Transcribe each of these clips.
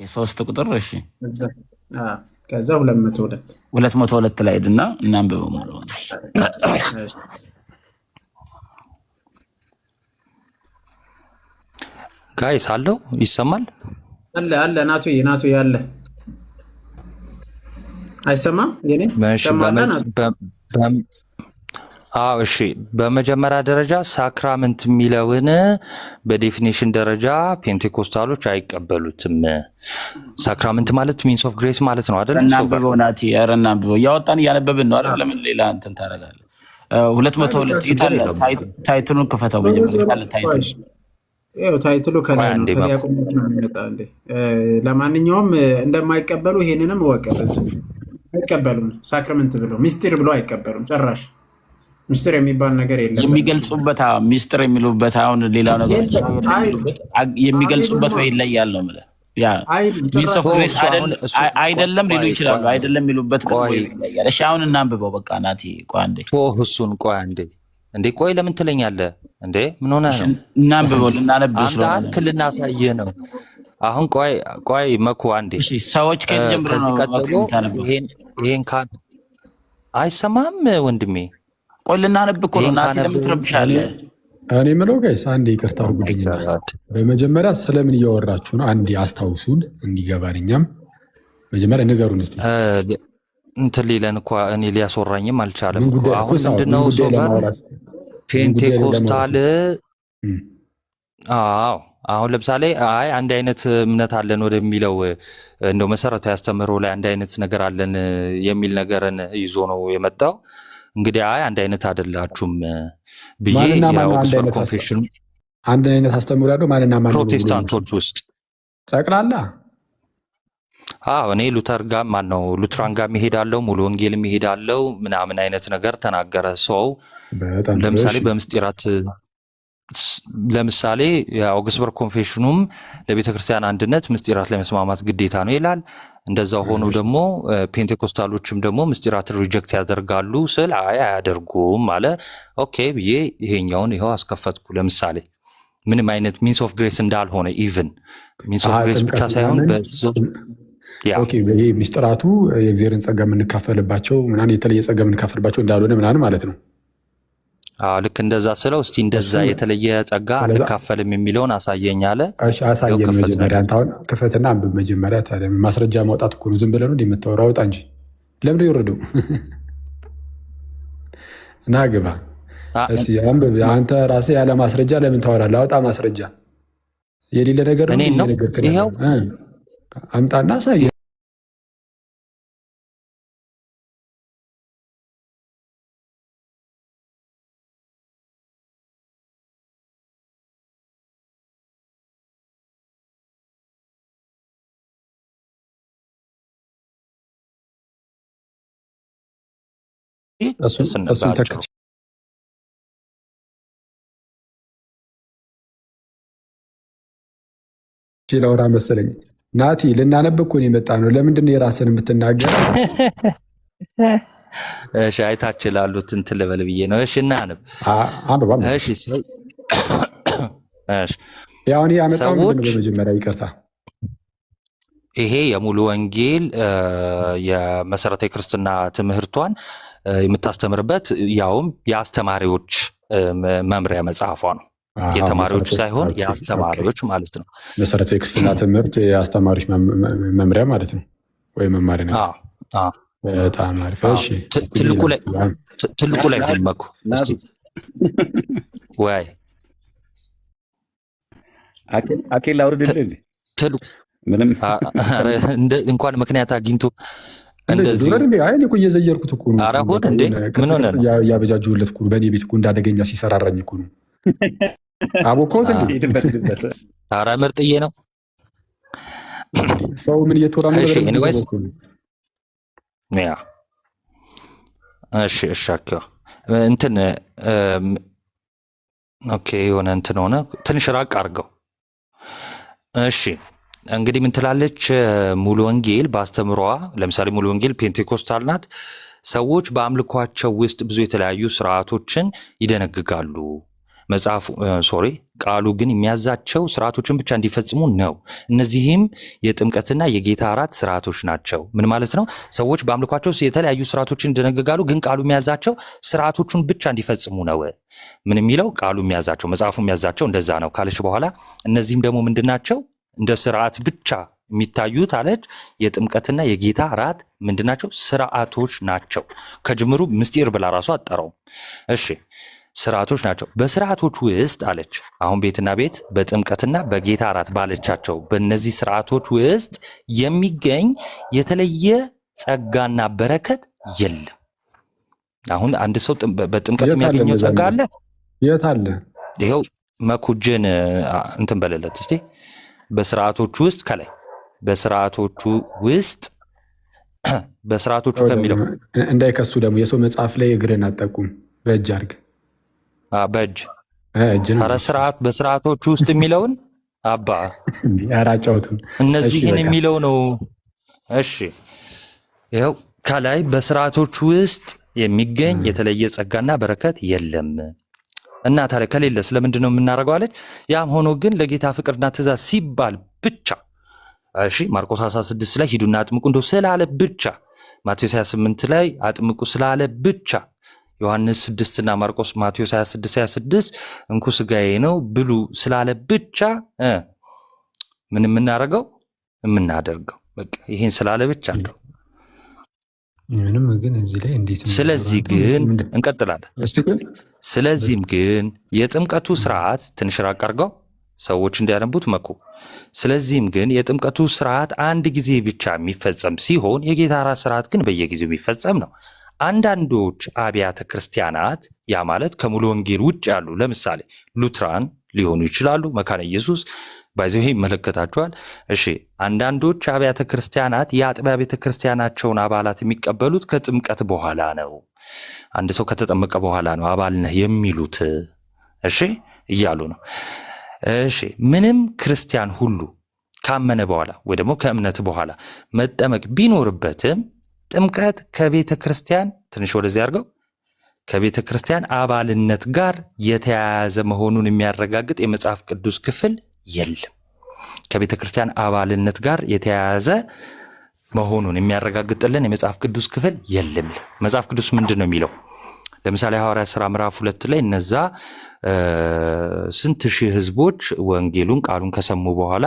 ሶስት ቁጥር እሺ፣ ከዛ 202 ላይ ሄድና እናንብበው ሙሉ። ጋይስ አለው ይሰማል? አለ ናቱ ያለ አይሰማም? የኔ እሺ። በመጀመሪያ ደረጃ ሳክራመንት የሚለውን በዴፊኒሽን ደረጃ ፔንቴኮስታሎች አይቀበሉትም። ሳክራመንት ማለት ሚንስ ኦፍ ግሬስ ማለት ነው አይደል? እናንብበው ናቲ፣ ኧረ እናንብበው። እያወጣን እያነበብን ነው አይደል? ለምን ሌላ እንትን ታደርጋለህ? 202 ይታለ ታይትሉን ክፈተው መጀመሪያ ካለ ታይትሉ ከላይ ነው። ለማንኛውም እንደማይቀበሉ ይሄንንም ወቀር አይቀበሉም። ሳክራመንት ብሎ ሚስጢር ብሎ አይቀበሉም ጭራሽ። ሚስጥር የሚባል ነገር የለም። የሚገልጹበት ሚስጥር የሚሉበት አሁን ሌላው ነገር የሚገልጹበት ወይ ይለያል ነው ማለት ያ ሚንስ ኦፍ ግሬስ አይደለም ሊሉ ይችላሉ። አይደለም የሚሉበት ግን ወይ ይለያል። እሺ አሁን እናንብበው በቃ ናቲ። ቆይ አንዴ እሱን ቆይ አንዴ ቆይ ለምን ትለኛለህ እንዴ? ምን ሆነህ ነው? እናንብበው ልናነብው አንተ ልናሳየህ ነው። አሁን ቆይ መኩ አንዴ። እሺ ሰዎች ከዚህ ጀምሮ ነው የምታነበው። ይሄን ካን አይሰማም ወንድሜ። ቆይ ልናነብ እኮ ነው ናቲ፣ ለምን ትረብሻለህ? እኔ የምለው ጋይስ አንዴ ይቅርታ አድርጉልኝ። በመጀመሪያ ስለምን እያወራችሁ ነው? አንዴ አስታውሱን እንዲገባን። እኛም መጀመሪያ ንገሩን እስቲ። እንትን ሊለን እኮ እኔ ሊያስወራኝም አልቻለም እኮ። አሁን ምንድነው ሶበር ፔንቴኮስታል? አሁን ለምሳሌ አንድ አይነት እምነት አለን ወደሚለው እንደው መሰረታዊ አስተምህሮ ላይ አንድ አይነት ነገር አለን የሚል ነገርን ይዞ ነው የመጣው። እንግዲህ አንድ አይነት አይደላችሁም ብዬ የኦክስፎርድ ኮንፌሽን አንድ አይነት አስተምህሮ ያለው ማንና ማን ፕሮቴስታንቶች ውስጥ ጠቅላላ እኔ ሉተራን ጋር መሄዳለው፣ ሙሉ ወንጌል መሄዳለው ምናምን አይነት ነገር ተናገረ ሰው። ለምሳሌ በምስጢራት ለምሳሌ የኦክስፎርድ ኮንፌሽኑም ለቤተክርስቲያን አንድነት ምስጢራት ለመስማማት ግዴታ ነው ይላል። እንደዛው ሆኖ ደግሞ ፔንቴኮስታሎችም ደግሞ ምስጢራትን ሪጀክት ያደርጋሉ ስል አያደርጉም አለ። ኦኬ ብዬ ይሄኛውን ይኸው አስከፈትኩ። ለምሳሌ ምንም አይነት ሚንስ ኦፍ ግሬስ እንዳልሆነ ኢቭን ሚንስ ኦፍ ግሬስ ብቻ ሳይሆን ይሄ ምስጢራቱ የእግዚአብሔርን ጸጋ የምንካፈልባቸው ምናምን የተለየ ጸጋ የምንካፈልባቸው እንዳልሆነ ምናምን ማለት ነው። ልክ እንደዛ ስለው እስቲ እንደዛ የተለየ ጸጋ አንካፈልም የሚለውን አሳየኝ አለ። አሳየን መጀመሪያ አንተ አሁን ክፈትና አንብብ መጀመሪያ። ታዲያ ማስረጃ ማውጣት እኮ ነው። ዝም ብለህ ነው እንደምታወራው? አውጣ እንጂ ለምን ይወርደው እና ግባ እስቲ አንብብ። አንተ ራስህ ያለ ማስረጃ ለምን ታወራለህ? አውጣ ማስረጃ። የሌለ ነገር ነው ይሄው አምጣና አሳየን። እሱን ተከትሎ ላውራ መሰለኝ። ናቲ ልናነብ እኮ ነው የመጣ ነው። ለምንድን ነው የራስን የምትናገር? እሺ አይታችሁ ላሉት እንትን ልበል ብዬ ነው። እሺ እናንብ። እሺ ያው እኔ ያመጣው በመጀመሪያ ይቅርታ፣ ይሄ የሙሉ ወንጌል የመሰረታዊ ክርስትና ትምህርቷን የምታስተምርበት ያውም የአስተማሪዎች መምሪያ መጽሐፏ ነው። የተማሪዎች ሳይሆን የአስተማሪዎች ማለት ነው። መሰረታዊ ክርስትና ትምህርት የአስተማሪዎች መምሪያ ማለት ነው፣ ወይ መማሪያ ነው። በጣም አሪፍ። እሺ ትልቁ ላይ ደመኩ እስቲ ወይ አኬል አውርድልኝ። ምንም እንኳን ምክንያት አግኝቶ እንደዚህ እኔ እኮ እየዘየርኩት እኮ ነው። አረሁን እንዴ ምን ሆነ ነው ያበጃጁለት እኮ በእኔ ቤት እኮ እንዳደገኛ ሲሰራራኝ እኮ ነው። አቦካውት እንዴ ኧረ ምርጥዬ ነው። ሰው ምን እየተወራ ነው? እሺ እንትን ኦኬ የሆነ እንትን ሆነ ትንሽ ራቅ አድርገው። እሺ እንግዲህ ምን ትላለች ሙሉ ወንጌል በአስተምሯ? ለምሳሌ ሙሉ ወንጌል ፔንቴኮስታል ናት። ሰዎች በአምልኳቸው ውስጥ ብዙ የተለያዩ ስርዓቶችን ይደነግጋሉ። ቃሉ ግን የሚያዛቸው ስርዓቶችን ብቻ እንዲፈጽሙ ነው። እነዚህም የጥምቀትና የጌታ እራት ስርዓቶች ናቸው። ምን ማለት ነው? ሰዎች በአምልኳቸው የተለያዩ ስርዓቶችን ይደነግጋሉ፣ ግን ቃሉ የሚያዛቸው ስርዓቶቹን ብቻ እንዲፈጽሙ ነው። ምን የሚለው ቃሉ የሚያዛቸው መጽሐፉ የሚያዛቸው እንደዛ ነው ካለች በኋላ እነዚህም ደግሞ ምንድናቸው? እንደ ስርዓት ብቻ የሚታዩት አለች። የጥምቀትና የጌታ እራት ምንድናቸው? ስርዓቶች ናቸው። ከጅምሩ ምስጢር ብላ ራሱ አጠራው። እሺ ስርዓቶች ናቸው። በስርዓቶች ውስጥ አለች አሁን ቤትና ቤት በጥምቀትና በጌታ እራት ባለቻቸው በእነዚህ ስርዓቶች ውስጥ የሚገኝ የተለየ ጸጋና በረከት የለም። አሁን አንድ ሰው በጥምቀት የሚያገኘው ጸጋ አለ? የት አለ? ይኸው መኩጅን እንትን በለለት እስቲ። በስርዓቶቹ ውስጥ ከላይ በስርዓቶቹ ውስጥ በስርዓቶቹ ከሚለው እንዳይከሱ ደግሞ የሰው መጽሐፍ ላይ እግርን አጠቁም በእጅ አድርግ በእጅ ኧረ ስርዓት በስርዓቶቹ ውስጥ የሚለውን አባ አራጫውቱ እነዚህን የሚለው ነው። እሺ ይኸው ከላይ በስርዓቶቹ ውስጥ የሚገኝ የተለየ ጸጋና በረከት የለም እና ታዲያ ከሌለ ስለምንድን ነው የምናደርገው አለች። ያም ሆኖ ግን ለጌታ ፍቅርና ትእዛዝ ሲባል ብቻ እሺ ማርቆስ 16 ላይ ሂዱና አጥምቁ እንደው ስላለ ብቻ፣ ማቴዎስ 28 ላይ አጥምቁ ስላለ ብቻ፣ ዮሐንስ 6 እና ማቴዎስ 26 እንኩ ስጋዬ ነው ብሉ ስላለ ብቻ ምን የምናደርገው የምናደርገው በቃ ይሄን ስላለ ብቻ ነው። ምንም ግን እዚህ ላይ እንዴት ነው? ስለዚህ ግን እንቀጥላለን። ስለዚህም ግን የጥምቀቱ ስርዓት ትንሽ ራቅ አድርገው ሰዎች እንዲያነቡት መኩ። ስለዚህም ግን የጥምቀቱ ስርዓት አንድ ጊዜ ብቻ የሚፈጸም ሲሆን የጌታ እራት ስርዓት ግን በየጊዜው የሚፈጸም ነው። አንዳንዶች አብያተ ክርስቲያናት ያ ማለት ከሙሉ ወንጌል ውጭ ያሉ ለምሳሌ ሉትራን ሊሆኑ ይችላሉ። መካነ ኢየሱስ ባይዘው ይመለከታቸዋል። እሺ አንዳንዶች አብያተ ክርስቲያናት የአጥቢያ ቤተ ክርስቲያናቸውን አባላት የሚቀበሉት ከጥምቀት በኋላ ነው። አንድ ሰው ከተጠመቀ በኋላ ነው አባል ነህ የሚሉት እሺ እያሉ ነው። እሺ ምንም ክርስቲያን ሁሉ ካመነ በኋላ ወይ ደግሞ ከእምነት በኋላ መጠመቅ ቢኖርበትም ጥምቀት ከቤተ ክርስቲያን ትንሽ ወደዚህ አድርገው ከቤተ ክርስቲያን አባልነት ጋር የተያያዘ መሆኑን የሚያረጋግጥ የመጽሐፍ ቅዱስ ክፍል የለም። ከቤተ ክርስቲያን አባልነት ጋር የተያያዘ መሆኑን የሚያረጋግጥልን የመጽሐፍ ቅዱስ ክፍል የለም። መጽሐፍ ቅዱስ ምንድን ነው የሚለው? ለምሳሌ ሐዋርያት ሥራ ምዕራፍ 2 ላይ እነዛ ስንት ሺህ ህዝቦች ወንጌሉን ቃሉን ከሰሙ በኋላ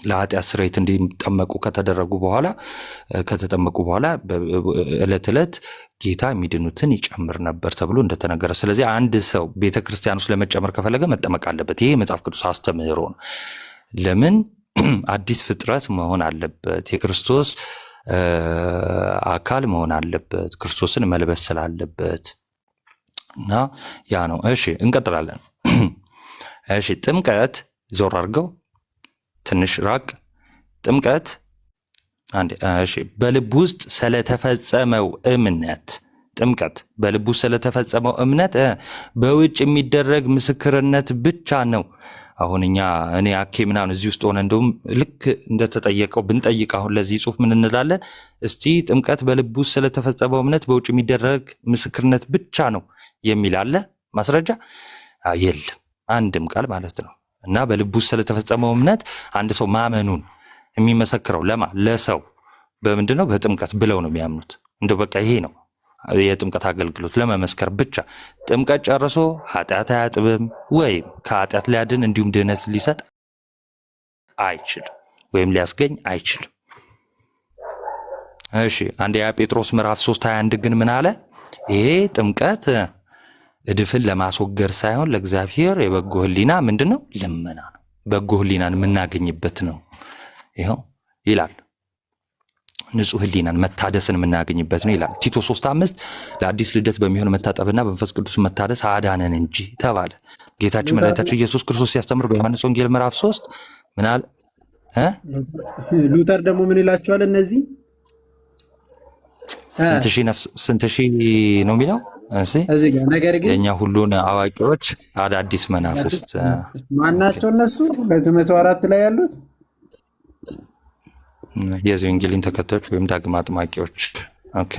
ለኃጢአት ስርየት እንዲጠመቁ ከተጠመቁ በኋላ ዕለት ዕለት ጌታ የሚድኑትን ይጨምር ነበር ተብሎ እንደተነገረ። ስለዚህ አንድ ሰው ቤተክርስቲያን ውስጥ ለመጨመር ከፈለገ መጠመቅ አለበት። ይሄ የመጽሐፍ ቅዱስ አስተምህሮ ነው። ለምን? አዲስ ፍጥረት መሆን አለበት። የክርስቶስ አካል መሆን አለበት። ክርስቶስን መልበስ ስላለበት እና ያ ነው። እሺ እንቀጥላለን። እሺ ጥምቀት ዞር አድርገው ትንሽ ራቅ። ጥምቀት አንዴ እሺ በልብ ውስጥ ስለተፈጸመው እምነት ጥምቀት በልብ ውስጥ ስለተፈጸመው እምነት በውጭ የሚደረግ ምስክርነት ብቻ ነው። አሁን እኔ አኬ ምናምን እዚህ ውስጥ ሆነ እንደውም ልክ እንደተጠየቀው ብንጠይቅ አሁን ለዚህ ጽሁፍ ምን እንላለን? እስቲ ጥምቀት በልብ ውስጥ ስለተፈጸመው እምነት በውጭ የሚደረግ ምስክርነት ብቻ ነው የሚል አለ ማስረጃ? የለም፣ አንድም ቃል ማለት ነው። እና በልብ ውስጥ ስለተፈጸመው እምነት አንድ ሰው ማመኑን የሚመሰክረው ለሰው በምንድን ነው? በጥምቀት ብለው ነው የሚያምኑት። እንደው በቃ ይሄ ነው የጥምቀት አገልግሎት ለመመስከር ብቻ። ጥምቀት ጨርሶ ኃጢአት አያጥብም ወይም ከኃጢአት ሊያድን እንዲሁም ድህነት ሊሰጥ አይችልም ወይም ሊያስገኝ አይችልም። እሺ አንደኛ ጴጥሮስ ምዕራፍ 3:21 ግን ምን አለ? ይሄ ጥምቀት እድፍን ለማስወገድ ሳይሆን ለእግዚአብሔር የበጎ ሕሊና ምንድነው? ልመና ነው። በጎ ሕሊናን የምናገኝበት ነው ይኸው ይላል። ንጹህ ሕሊናን መታደስን የምናገኝበት ነው ይላል። ቲቶ 3:5 ለአዲስ ልደት በሚሆን መታጠብና በመንፈስ ቅዱስ መታደስ አዳነን እንጂ ተባለ። ጌታችን መድኃኒታችን ኢየሱስ ክርስቶስ ሲያስተምር በዮሐንስ ወንጌል ምዕራፍ 3 ምን አለ? ሉተር ደግሞ ምን ይላቸዋል? እነዚህ ስንት ሺህ ነው የሚለው እዚህ ጋር። ነገር ግን የኛ ሁሉን አዋቂዎች አዳዲስ መናፍስት ማናቸው? እነሱ 204 ላይ ያሉት የዚህ ወንጌልን ተከታዮች ወይም ዳግም አጥማቂዎች። ኦኬ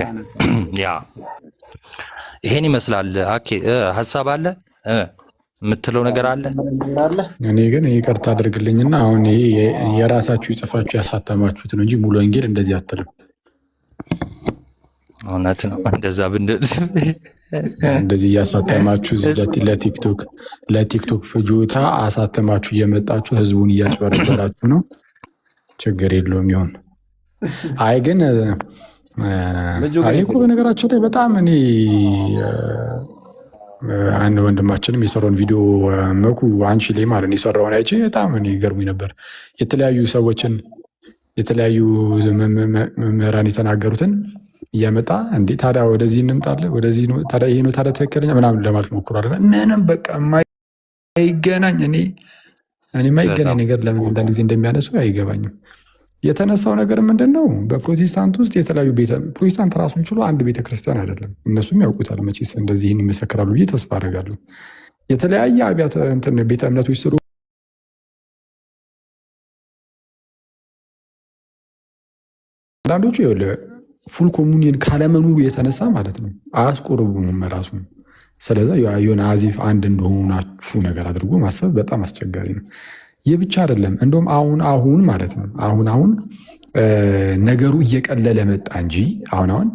ያ ይሄን ይመስላል። ኦኬ ሐሳብ አለ የምትለው ነገር አለ? እኔ ግን ይቅርታ አድርግልኝና አሁን ይሄ የራሳችሁ ጽፋችሁ ያሳተማችሁት ነው እንጂ ሙሉ ወንጌል እንደዚህ አትልም። እውነት ነው። እንደዛ እንደዚህ እያሳተማችሁ ለቲክቶክ ፍጆታ አሳተማችሁ እየመጣችሁ ህዝቡን እያጭበረበራችሁ ነው። ችግር የለውም ይሁን። አይ ግን እኮ በነገራችን ላይ በጣም እኔ አንድ ወንድማችንም የሰራውን ቪዲዮ መኩ አንቺ ላይ ማለት የሰራውን አይቼ በጣም እኔ ገርሞኝ ነበር። የተለያዩ ሰዎችን የተለያዩ መምህራን የተናገሩትን እያመጣ እንዴ ታዲያ ወደዚህ እንምጣለ ወደዚህ ነው ታዲያ ይሄ ነው ታዲያ ትክክለኛ ምናምን ለማለት ሞክሯል። ምንም በቃ የማይገናኝ እኔ የማይገናኝ ነገር ለምን አንዳንድ ጊዜ እንደሚያነሱ አይገባኝም። የተነሳው ነገር ምንድን ነው? በፕሮቴስታንት ውስጥ የተለያዩ ፕሮቴስታንት ራሱን ችሎ አንድ ቤተክርስቲያን አይደለም። እነሱም ያውቁታል መቼስ እንደዚህ ይህን ይመሰክራሉ ብዬ ተስፋ አደርጋለሁ። የተለያየ አብያተ ቤተ እምነቶች ስሩ አንዳንዶቹ ፉል ኮሙኒየን ካለመኖሩ የተነሳ ማለት ነው አያስቆርቡም ራሱ። ስለዚ የሆነ አዚፍ አንድ እንደሆናችሁ ነገር አድርጎ ማሰብ በጣም አስቸጋሪ ነው። ይህ ብቻ አይደለም። እንደውም አሁን ማለት ነው አሁን ነገሩ እየቀለለ መጣ እንጂ አሁን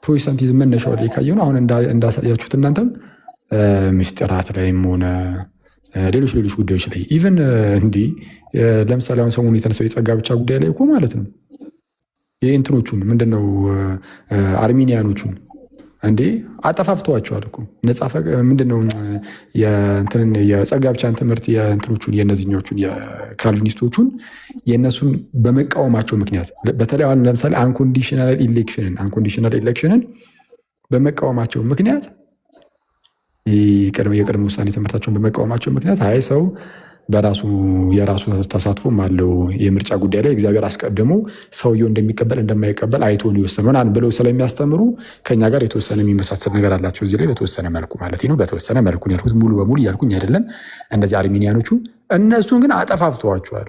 ፕሮቴስታንቲዝም መነሻው ላይ ካየነው አሁን እንዳሳያችሁት እናንተም ምስጢራት ላይም ሆነ ሌሎች ጉዳዮች ላይ ኢቨን እንዲህ ለምሳሌ አሁን ሰሞኑን የተነሳው የጸጋ ብቻ ጉዳይ ላይ እኮ ማለት ነው የእንትኖቹን ምንድነው አርሚኒያኖቹን እንዴ አጠፋፍተዋቸዋል እኮ ምንድነው የጸጋ ብቻን ትምህርት የእንትኖቹን የእነዚህኞቹን የካልቪኒስቶቹን የእነሱን በመቃወማቸው ምክንያት በተለይ አሁን ለምሳሌ አንኮንዲሽናል ኢሌክሽንን በመቃወማቸው ምክንያት የቅድመ ውሳኔ ትምህርታቸውን በመቃወማቸው ምክንያት አይ ሰው በራሱ የራሱ ተሳትፎም አለው የምርጫ ጉዳይ ላይ እግዚአብሔር አስቀድሞ ሰውየው እንደሚቀበል እንደማይቀበል አይቶ ነው የወሰነው ብለው ስለሚያስተምሩ ከኛ ጋር የተወሰነ የሚመሳሰል ነገር አላቸው እዚህ ላይ በተወሰነ መልኩ ማለት ነው። በተወሰነ መልኩ ያልኩት ሙሉ በሙሉ እያልኩኝ አይደለም። እንደዚህ አርሚኒያኖቹ እነሱን ግን አጠፋፍተዋቸዋል።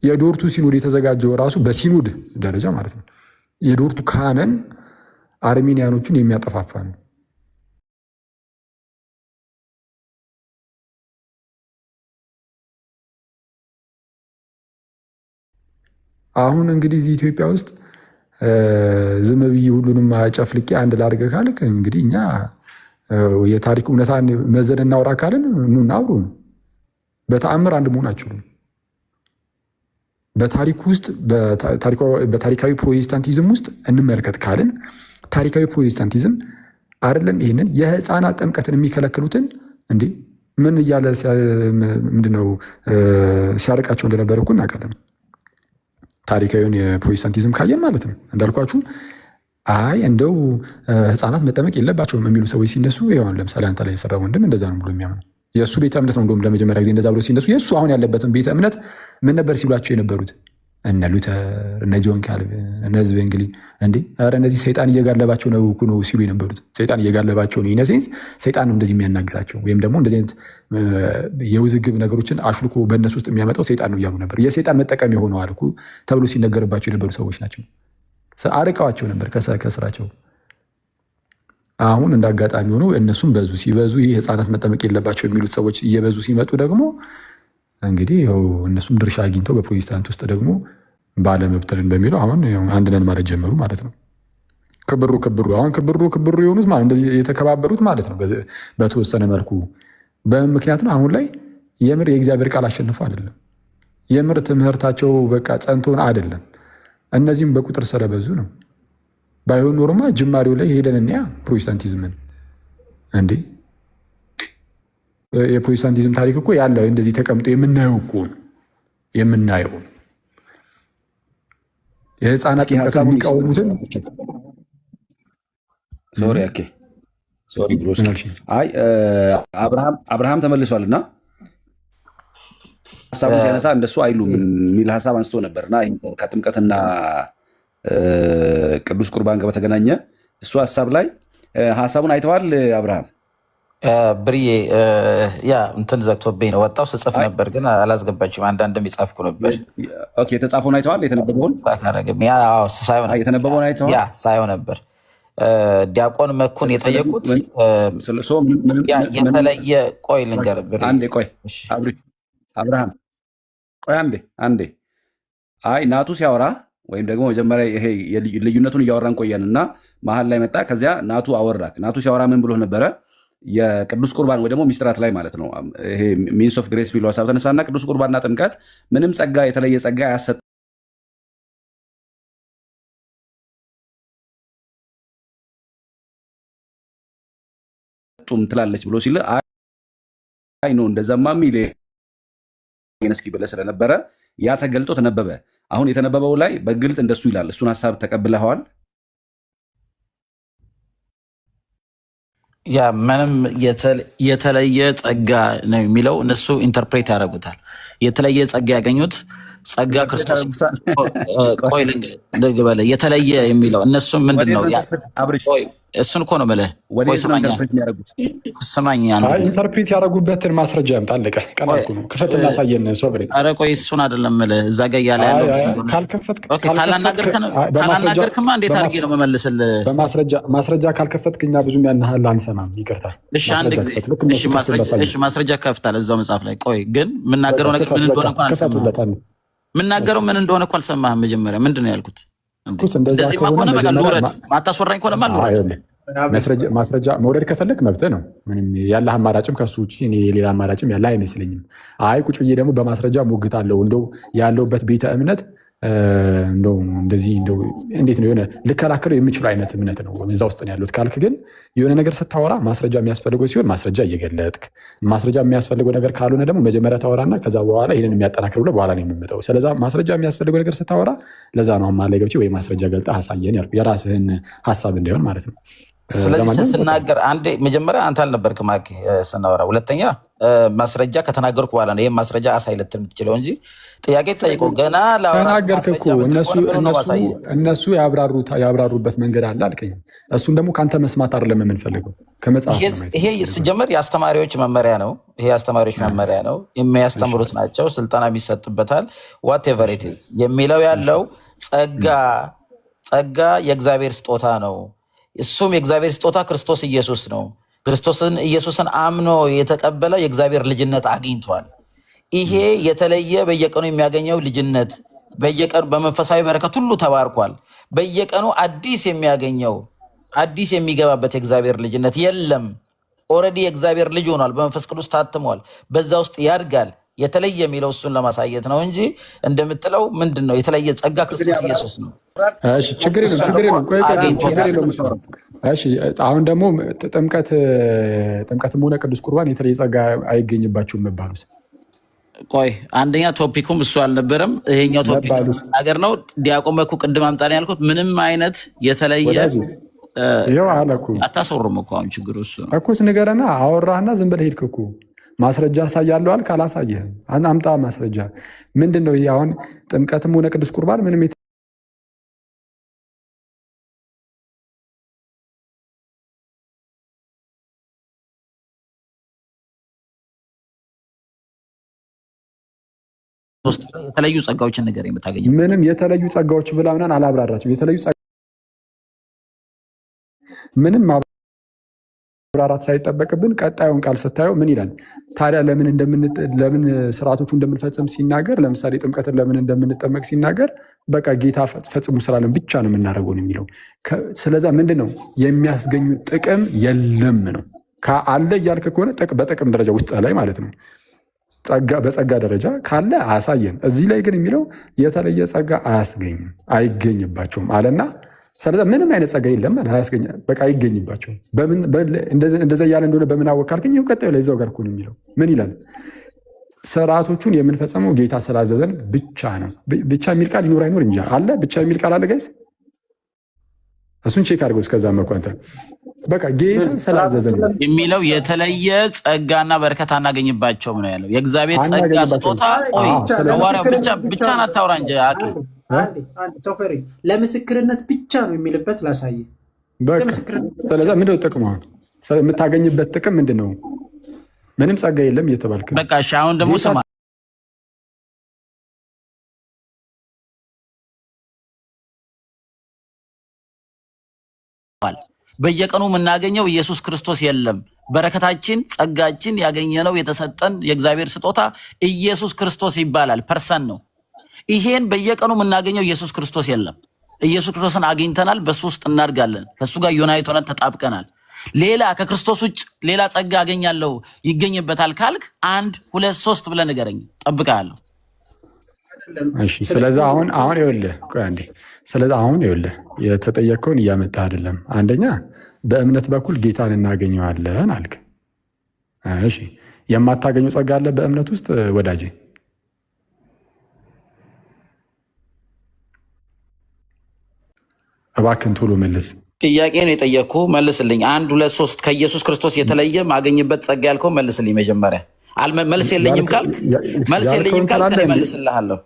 የዶርቱ ሲኖድ የተዘጋጀው ራሱ በሲኖድ ደረጃ ማለት ነው የዶርቱ ካህንን አርሚኒያኖቹን የሚያጠፋፋ ነው። አሁን እንግዲህ እዚህ ኢትዮጵያ ውስጥ ዝም ብዬ ሁሉንም ጨፍልቄ አንድ ላድርገ ካልክ እንግዲህ እኛ የታሪክ እውነታን መዘን እናውራ ካልን ኑና አውሩ ነው። በተአምር አንድ መሆን አይችሉም። በታሪክ ውስጥ በታሪካዊ ፕሮቴስታንቲዝም ውስጥ እንመልከት ካልን ታሪካዊ ፕሮቴስታንቲዝም አይደለም ይህንን የህፃናት ጥምቀትን የሚከለክሉትን እንዴ ምን እያለ ምንድነው ሲያርቃቸው እንደነበረ እኮ እናውቃለን። ታሪካዊውን የፕሮቴስታንቲዝም ካየን ማለት ነው እንዳልኳችሁ አይ እንደው ህፃናት መጠመቅ የለባቸውም የሚሉ ሰዎች ሲነሱ ይሆን ለምሳሌ አንተ ላይ የሰራ ወንድም እንደዛ ነው ብሎ የሚያምነው የእሱ ቤተ እምነት ነው። እንደውም ለመጀመሪያ ጊዜ እንደዛ ብሎ ሲነሱ የእሱ አሁን ያለበትን ቤተ እምነት ምን ነበር ሲሏቸው የነበሩት እነ ሉተር እነ ጆን ካልቪን እነ ዝዌንግሊ እንዴ ኧረ እነዚህ ሰይጣን እየጋለባቸው ነው እኮ ነው ሲሉ የነበሩት። ሰይጣን እየጋለባቸው ነው ኢነሴንስ ሰይጣን ነው እንደዚህ የሚያናግራቸው ወይም ደግሞ እንደዚህ አይነት የውዝግብ ነገሮችን አሽልኮ በእነሱ ውስጥ የሚያመጣው ሰይጣን ነው እያሉ ነበር። የሰይጣን መጠቀም የሆነዋል እኮ ተብሎ ሲነገርባቸው የነበሩ ሰዎች ናቸው። አርቀዋቸው ነበር ከስራቸው። አሁን እንደ አጋጣሚ ሆኖ እነሱም ሲበዙ ይህ ህፃናት መጠመቅ የለባቸው የሚሉት ሰዎች እየበዙ ሲመጡ ደግሞ እንግዲህ እነሱም ድርሻ አግኝተው በፕሮቴስታንት ውስጥ ደግሞ ባለመብትልን በሚለው አሁን አንድ ነን ማለት ጀመሩ ማለት ነው። አሁን ክብሩ የሆኑት ማለት እንደዚህ የተከባበሩት ማለት ነው በተወሰነ መልኩ በምክንያት ነው። አሁን ላይ የምር የእግዚአብሔር ቃል አሸንፎ አይደለም የምር ትምህርታቸው በቃ ጸንቶን አይደለም። እነዚህም በቁጥር ስለበዙ ነው። ባይሆን ኖርማ ጅማሬው ላይ ሄደን እንያ ፕሮቴስታንቲዝምን እንዴ የፕሮቴስታንቲዝም ታሪክ እኮ ያለ እንደዚህ ተቀምጦ የምናየው እኮ የምናየው የህፃናት ጥምቀት የሚቃወሙትን ሶሪ ብሮስ አይ አብርሃም ተመልሷልና ሀሳቡን ሲያነሳ እንደሱ አይሉም የሚል ሀሳብ አንስቶ ነበርና ከጥምቀትና ቅዱስ ቁርባን ጋር በተገናኘ እሱ ሀሳብ ላይ ሀሳቡን አይተዋል አብርሃም? ብርዬ ያ እንትን ዘግቶብኝ ነው ወጣው ስጽፍ ነበር ግን አላስገባችም። አንዳንድም የጻፍኩ ነበር። ኦኬ የተጻፈውን አይተዋል? የተነበበውን ያ ሳይሆን የተነበበውን አይተዋል? ያ ሳይሆን ነበር ዲያቆን መኩን የጠየቁት የተለየ ቆይ ልንገር አንዴ ቆይ አብርሃም ቆይ አንዴ አይ ናቱ ሲያወራ ወይም ደግሞ መጀመሪያ ይሄ ልዩነቱን እያወራን ቆየንና መሀል ላይ መጣ። ከዚያ ናቱ አወራክ። ናቱ ሲያወራ ምን ብሎ ነበረ? የቅዱስ ቁርባን ወይ ደግሞ ሚስጥራት ላይ ማለት ነው። ይሄ ሚንስ ኦፍ ግሬስ ቢሎ ሀሳብ ተነሳና ቅዱስ ቁርባንና ጥምቀት ምንም ጸጋ የተለየ ጸጋ አያሰጡም ትላለች ብሎ ሲል አይ ነው እንደዛማ ሚል እስኪ ብለህ ስለነበረ ያ ተገልጦ ተነበበ። አሁን የተነበበው ላይ በግልጽ እንደሱ ይላል። እሱን ሀሳብ ተቀብለዋል? ያ ምንም የተለየ ጸጋ ነው የሚለው እነሱ ኢንተርፕሬት ያደርጉታል። የተለየ ጸጋ ያገኙት ጸጋ ክርስቶስ ቆይ ልግበለ የተለየ የሚለው እነሱ ምንድን ነው? እሱን እኮ ነው የምልህ። ቆይ ስማኝ ኢንተርፕሬት ያደረጉበትን ማስረጃ ያምጣ። አለቀ። ቀላል ነው። ክፈት እናሳየን። ኧረ ቆይ እሱን አይደለም የምልህ። እዛ ጋ እያለ ያለው ካላናገርክማ እንዴት አድርጌ ነው የምመልስልህ? ማስረጃ ካልከፈትክ እኛ ብዙም ያናህል አንሰማም። ይቅርታ። እሺ አንድ ጊዜ ማስረጃ ከፍታለህ እዛው መጽሐፍ ላይ። ቆይ ግን የምናገረው ነገር ምን እንደሆነ እንኳን አልሰማህም። የምናገረው ምን እንደሆነ እኮ አልሰማህም። መጀመሪያ ምንድን ነው ያልኩት? እንደዚህማ ከሆነ በቃ ልውረድ። ማታስወራኝ ከሆነማ ልውረድ። ማስረጃ መውረድ ከፈለግ መብት ነው። ምንም ያለህ አማራጭም ከሱ ውጭ እኔ የሌላ አማራጭም ያለ አይመስለኝም። አይ ቁጭ ብዬ ደግሞ በማስረጃ ሞግታለሁ። እንደው ያለውበት ቤተ እምነት እንደው እንደዚህ እንደው እንዴት ነው የሆነ ልከላከለው የምችሉ አይነት እምነት ነው እዛ ውስጥ ነው ያሉት ካልክ ግን የሆነ ነገር ስታወራ ማስረጃ የሚያስፈልገው ሲሆን ማስረጃ እየገለጥክ፣ ማስረጃ የሚያስፈልገው ነገር ካልሆነ ደግሞ መጀመሪያ ታወራና ከዛ በኋላ ይህንን የሚያጠናክር ብለህ በኋላ ነው የምመጣው። ስለዛ ማስረጃ የሚያስፈልገው ነገር ስታወራ ለዛ ነው አማላይ ገብቼ ወይ ማስረጃ ገልጠህ አሳየን ያልኩህ የራስህን ሀሳብ እንዳይሆን ማለት ነው። ስለዚህ ስናገር አንዴ መጀመሪያ አንተ አልነበርክም ስናወራ፣ ሁለተኛ ማስረጃ ከተናገርኩ በኋላ ነው ይሄን ማስረጃ አሳይ ልትል የምትችለው እንጂ ጥያቄ ተጠይቆ ገና ተናገርክ እኮ እነሱ ያብራሩበት መንገድ አለ አልከኝ። እሱን ደግሞ ከአንተ መስማት አይደለም የምንፈልገው ከመጽሐፍ። ይሄ ሲጀመር የአስተማሪዎች መመሪያ ነው። ይሄ የአስተማሪዎች መመሪያ ነው፣ የሚያስተምሩት ናቸው፣ ስልጠና የሚሰጥበታል። ዋቴቨር ኢት ኢዝ የሚለው ያለው ጸጋ የእግዚአብሔር ስጦታ ነው። እሱም የእግዚአብሔር ስጦታ ክርስቶስ ኢየሱስ ነው። ኢየሱስን አምኖ የተቀበለው የእግዚአብሔር ልጅነት አግኝቷል። ይሄ የተለየ በየቀኑ የሚያገኘው ልጅነት፣ በየቀኑ በመንፈሳዊ በረከት ሁሉ ተባርኳል። በየቀኑ አዲስ የሚያገኘው አዲስ የሚገባበት የእግዚአብሔር ልጅነት የለም። ኦልሬዲ የእግዚአብሔር ልጅ ሆኗል፣ በመንፈስ ቅዱስ ታትሟል፣ በዛ ውስጥ ያድጋል። የተለየ የሚለው እሱን ለማሳየት ነው እንጂ እንደምትለው ምንድን ነው የተለየ ጸጋ ክርስቶስ ኢየሱስ ነው። ችግር የለም። አሁን ደግሞ ጥምቀትም ሆነ ቅዱስ ቁርባን የተለየ ጸጋ አይገኝባቸውም መባሉስ? ቆይ አንደኛ ቶፒኩም እሱ አልነበረም። ይሄኛው ቶፒክ ነገር ነው። ዲያቆን መኩ ቅድም አምጣን ያልኩት ምንም አይነት የተለየ አታሰሩም እኮ አሁን ችግሩ እሱ ነው እኮ። ንገረና አወራህና ዝም ብለህ ሄድክ እኮ። ማስረጃ አሳያለሁ አልክ፣ አላሳየህም። አምጣ ማስረጃ። ምንድን ነው ይሄ? አሁን ጥምቀትም ሆነ ቅዱስ ቁርባን ምንም የተለዩ ጸጋዎችን ነገር የምታገኘው ምንም የተለዩ ጸጋዎች ብላ ምናምን አላብራራችም። የተለዩ ምንም ማብራራት ሳይጠበቅብን ቀጣዩን ቃል ስታየው ምን ይላል ታዲያ? ለምን ስርዓቶቹ እንደምንፈጽም ሲናገር፣ ለምሳሌ ጥምቀትን ለምን እንደምንጠመቅ ሲናገር በቃ ጌታ ፈጽሙ ስላለን ብቻ ነው የምናደርገው ነው የሚለው። ስለዛ ምንድን ነው የሚያስገኙ ጥቅም የለም ነው አለ እያልክ ከሆነ በጥቅም ደረጃ ውስጥ ላይ ማለት ነው በጸጋ ደረጃ ካለ አያሳየን። እዚህ ላይ ግን የሚለው የተለየ ጸጋ አያስገኝም፣ አይገኝባቸውም አለና ስለዚህ ምንም አይነት ጸጋ የለም አያስገኝ፣ በቃ አይገኝባቸውም። እንደዛ እያለ እንደሆነ በምን አወቅ ካልከኝ ይኸው ቀጣዩ ላይ እዛው ጋር እኮ ነው የሚለው። ምን ይላል? ስርዓቶቹን የምንፈጸመው ጌታ ስላዘዘን ብቻ ነው። ብቻ የሚል ቃል ይኖር አይኖር እንጂ አለ። ብቻ የሚል ቃል አለ ጋይስ፣ እሱን ቼክ አድርገው። እስከዛ መኳንተ በቃ ጌታ ስላዘዘን የሚለው የተለየ ጸጋና በረከት አናገኝባቸውም ነው ያለው። የእግዚአብሔር ጸጋ ስጦታ ብቻ ናታውራ እንጂ ሶፈሪ ለምስክርነት ብቻ ነው የሚልበት ላሳየ። ስለዚ ምንድነው ጥቅሙ? የምታገኝበት ጥቅም ምንድን ነው? ምንም ጸጋ የለም እየተባልክ በቃ እሺ። አሁን ደግሞ ስማ በየቀኑ የምናገኘው ኢየሱስ ክርስቶስ የለም። በረከታችን፣ ጸጋችን ያገኘነው የተሰጠን የእግዚአብሔር ስጦታ ኢየሱስ ክርስቶስ ይባላል። ፐርሰን ነው። ይሄን በየቀኑ የምናገኘው ኢየሱስ ክርስቶስ የለም። ኢየሱስ ክርስቶስን አግኝተናል። በሱ ውስጥ እናድጋለን። ከሱ ጋር ዩናይት ሆነን ተጣብቀናል። ሌላ ከክርስቶስ ውጭ ሌላ ጸጋ አገኛለሁ ይገኝበታል ካልክ 1 2 3 ብለህ ንገረኝ፣ ጠብቃለሁ። እሺ ስለዚህ አሁን ይኸውልህ ቆይ አንዴ። ስለዚህ አሁን ይኸውልህ የተጠየቀውን እያመጣህ አይደለም። አንደኛ በእምነት በኩል ጌታን እናገኘዋለን አልክ። እሺ የማታገኘው ጸጋ አለ በእምነት ውስጥ ወዳጄ? እባክህን ቶሎ መልስ። ጥያቄ ነው የጠየቅኩ፣ መልስልኝ። 1 2 3 ከኢየሱስ ክርስቶስ የተለየ ማገኝበት ጸጋ ያልከው መልስልኝ መጀመሪያ። መልስ የለኝም ካልክ እኔ መልስልሃለሁ።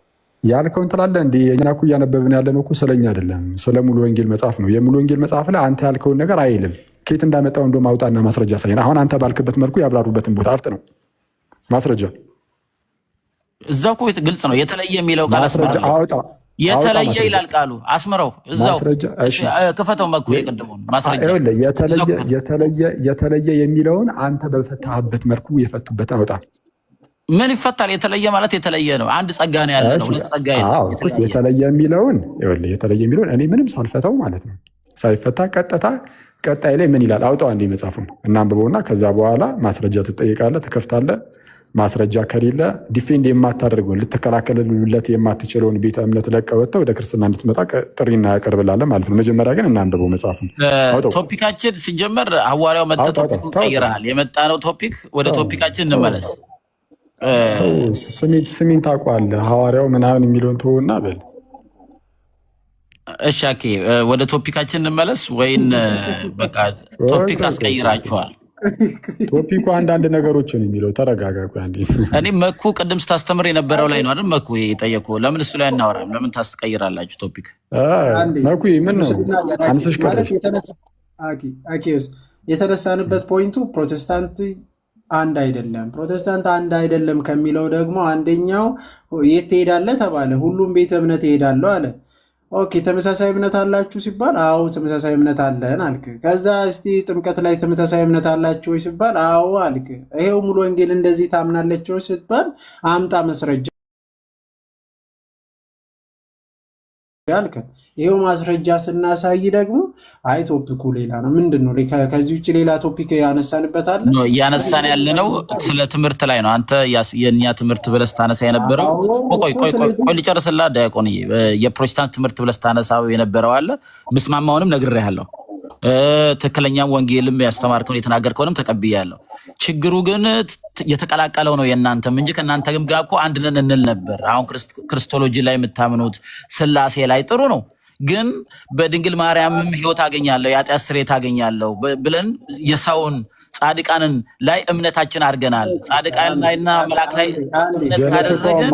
ያልከውን ትላለህ እንዴ? እኛ እኮ እያነበብን ያለነው እኮ ስለኛ አይደለም፣ ስለ ሙሉ ወንጌል መጽሐፍ ነው። የሙሉ ወንጌል መጽሐፍ ላይ አንተ ያልከውን ነገር አይልም። ከየት እንዳመጣው እንደውም አውጣና ማስረጃ ሳይን። አሁን አንተ ባልክበት መልኩ ያብራሩበትን ቦታ አፍጥ ነው ማስረጃ። እዛው እኮ ግልጽ ነው። የተለየ የሚለው ቃል ማስረጃ አውጣ። የተለየ ይላል ቃሉ። አስምረው እዛው ክፈተው። መኩ የቅድሙን ማስረጃ የተለየ የሚለውን አንተ በፈታህበት መልኩ የፈቱበትን አውጣ። ምን ይፈታል? የተለየ ማለት የተለየ ነው። አንድ ጸጋ ነው ያለ ነው። ሁለት ጸጋ የለም። የተለየ የሚለውን እኔ ምንም ሳልፈታው ማለት ነው ሳይፈታ ቀጥታ ቀጣይ ላይ ምን ይላል አውጣው። አንዴ መጽሐፉን እናንብበውና ከዛ በኋላ ማስረጃ ትጠይቃለህ፣ ትከፍታለህ። ማስረጃ ከሌለ ዲፌንድ የማታደርገውን ልትከላከልለት የማትችለውን ቤተ እምነት ለቀህ ወጥተህ ወደ ክርስትና እንድትመጣ ጥሪ እናቀርብላለን ማለት ነው። መጀመሪያ ግን እናንብበው መጽሐፉን። ቶፒካችን ሲጀመር ሐዋርያው መጥቶ ቶፒክ ቀይረሃል። የመጣነው ቶፒክ ወደ ቶፒካችን እንመለስ። ስሜን ታውቀዋለህ። ሐዋርያው ምናምን የሚለውን ተወውና በል። እሺ ኦኬ፣ ወደ ቶፒካችን እንመለስ ወይን በቃ ቶፒክ አስቀይራችኋል? ቶፒኩ አንዳንድ ነገሮችን የሚለው ተረጋጋ። እኔ መኩ ቅድም ስታስተምር የነበረው ላይ ነው አይደል? መኩ የጠየቁ ለምን እሱ ላይ አናወራም? ለምን ታስቀይራላችሁ ቶፒክ? መኩ ምን ነው አንስሽ ቀረሽ? የተነሳንበት ፖይንቱ ፕሮቴስታንት አንድ አይደለም። ፕሮቴስታንት አንድ አይደለም ከሚለው ደግሞ አንደኛው የት ትሄዳለህ ተባለ። ሁሉም ቤተ እምነት ይሄዳለሁ አለ። ኦኬ ተመሳሳይ እምነት አላችሁ ሲባል አዎ ተመሳሳይ እምነት አለን አልክ። ከዛ እስቲ ጥምቀት ላይ ተመሳሳይ እምነት አላችሁ ወይ ሲባል አዎ አልክ። ይሄው ሙሉ ወንጌል እንደዚህ ታምናለች ወይ ሲባል አምጣ መስረጃ ያልከ። ይሄው ማስረጃ ስናሳይ ደግሞ አይ ቶፒኩ ሌላ ነው። ምንድነው ከዚህ ውጭ ሌላ ቶፒክ ያነሳንበታል? እያነሳን ያለነው ስለ ትምህርት ላይ ነው። አንተ የኛ ትምህርት ብለህ ስታነሳ የነበረው ቆይ ልጨርስልህ ዲያቆንዬ። የፕሮቴስታንት ትምህርት ብለህ ስታነሳው የነበረው አለ። ምስማማውንም ነግሬሃለሁ። ትክክለኛም ወንጌልም ያስተማርከውን የተናገርከውንም ተቀብያለሁ። ችግሩ ግን የተቀላቀለው ነው የእናንተም እንጂ ከእናንተም ጋር እኮ አንድ ነን እንል ነበር። አሁን ክርስቶሎጂ ላይ የምታምኑት ስላሴ ላይ ጥሩ ነው፣ ግን በድንግል ማርያምም ሕይወት አገኛለሁ የኃጢአት ስርየት አገኛለሁ ብለን የሰውን ጻድቃንን ላይ እምነታችን አድርገናል። ጻድቃን ላይና መልአክ ላይ እምነት ካደረግን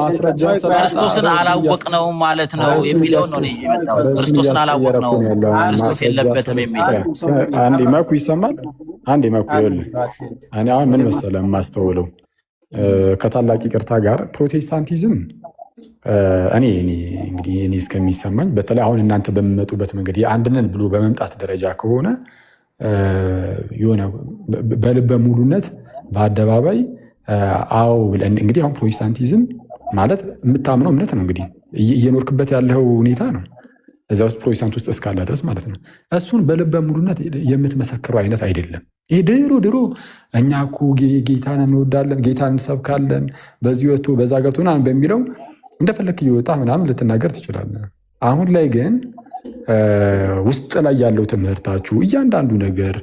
ክርስቶስን አላወቅነውም ማለት ነው የሚለውን ነው የመጣሁት። ክርስቶስን አላወቅነውም፣ ክርስቶስ የለበትም የሚል አንዴ መኩ ይሰማል። አንዴ መኩ ይኸውልህ፣ እኔ አሁን ምን መሰለህ የማስተውለው ከታላቅ ይቅርታ ጋር ፕሮቴስታንቲዝም እኔ እስከሚሰማኝ በተለይ አሁን እናንተ በሚመጡበት መንገድ የአንድነን ብሎ በመምጣት ደረጃ ከሆነ የሆነ በልበ ሙሉነት በአደባባይ አዎ ብለን እንግዲህ አሁን ፕሮቴስታንቲዝም ማለት የምታምነው እምነት ነው። እንግዲህ እየኖርክበት ያለው ሁኔታ ነው እዚያ ውስጥ ፕሮቴስታንት ውስጥ እስካለ ድረስ ማለት ነው። እሱን በልበ ሙሉነት የምትመሰክረው አይነት አይደለም። ይሄ ድሮ እኛ እኮ ጌታን እንወዳለን፣ ጌታን እንሰብካለን፣ በዚህ ወጥቶ በዛ ገብቶ ምናምን በሚለው እንደፈለክ እየወጣ ምናምን ልትናገር ትችላለህ። አሁን ላይ ግን ውስጥ ላይ ያለው ትምህርታችሁ እያንዳንዱ ነገር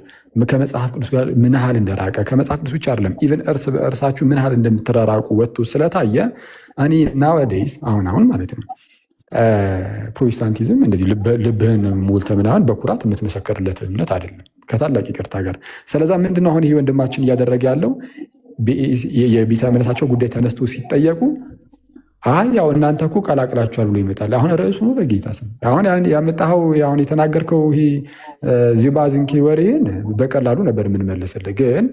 ከመጽሐፍ ቅዱስ ጋር ምን ያህል እንደራቀ ከመጽሐፍ ቅዱስ ብቻ አይደለም ኢቨን እርስ በእርሳችሁ ምን ያህል እንደምትራራቁ ወጥቶ ስለታየ እኔ ናወዴይስ አሁን ማለት ነው ፕሮቴስታንቲዝም እንደዚህ ልብህን ሞልተህ ምናምን በኩራት የምትመሰከርለት እምነት አይደለም ከታላቅ ይቅርታ ጋር። ስለዛ ምንድነው አሁን ይሄ ወንድማችን እያደረገ ያለው የቤተ እምነታቸው ጉዳይ ተነስቶ ሲጠየቁ አይ ያው እናንተ እኮ ቀላቅላችኋል ብሎ ይመጣል። አሁን ርዕሱ ነው በጌታ ስም አሁን ያመጣኸው አሁን የተናገርከው ይሄ ዚባዝንኬ ወሬን በቀላሉ ነበር የምንመለስልህ፣ ግን